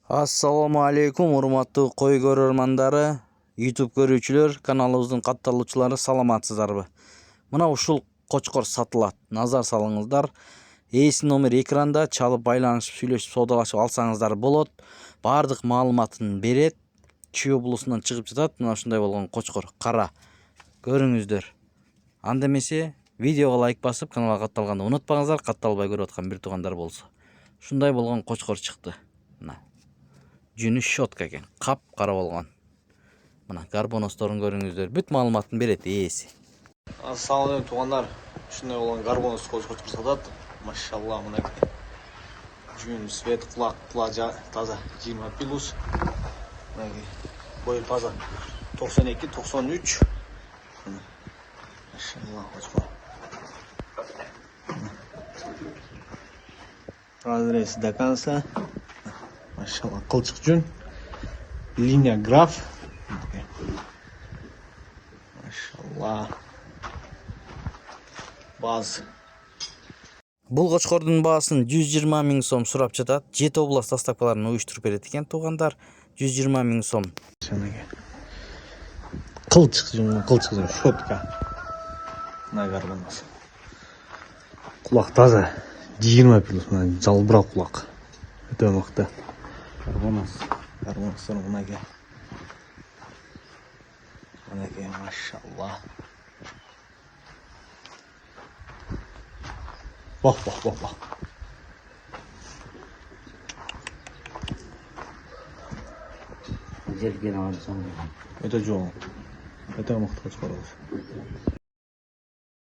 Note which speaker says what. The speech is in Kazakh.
Speaker 1: Assalomu alaykum, hurmatli qo'y ko'rarmandari, YouTube ko'ruvchilar, kanalımızın katıluvchiları salamatsizlarmi? Mana ушул qo'chqor satылат. Nazar salыңыздар. Эси номер экранда, чалып байланышып, сүйлөшүп, саудалашып алсаңыздар болот. Бардык маалыматын берет. Чүй облусунан чыгып жатат. Мына ушундай болгон qo'chqor кара. Көрүңүздөр. Анда эмесе видеого лайк басып, каналга катталганды унутпаңыздар. Катталбай көрүп аткан бир туугандар болсо. Ушундай болгон qo'chqor чыкты. Мына жүнү щетка экен, кап кара болгон. Мына гарбоносторун көрүңүздөр, бүт маалыматын берет ээси.
Speaker 2: Ассаламу алейкум туугандар. Ушундай болгон гарбонос qo'chqor сатат. Машалла, мына жүн, свет, кулак таза 20 плюс. Мына бой таза 92, 93. Машалла, qo'chqor. Разрез до конца. Машалла, кылчык жүн. Линия граф. Машалла. Баз.
Speaker 1: Бул qo'chqордун баасын 120 000 сом сурап жатат. 7 область доставкаларын уюштуруп берет экен туугандар. 120 000 сом.
Speaker 2: Кылчык жүн, щетка. На гарбонос. Кулак таза 20 плюс, мына жалбырак кулак. Өтө мыкты. Гарбоностор мынаке. Мынаке, машалла. Бак.
Speaker 1: Жерген алсам.
Speaker 2: Өтө жол. Өтө мыкты qo'chqor.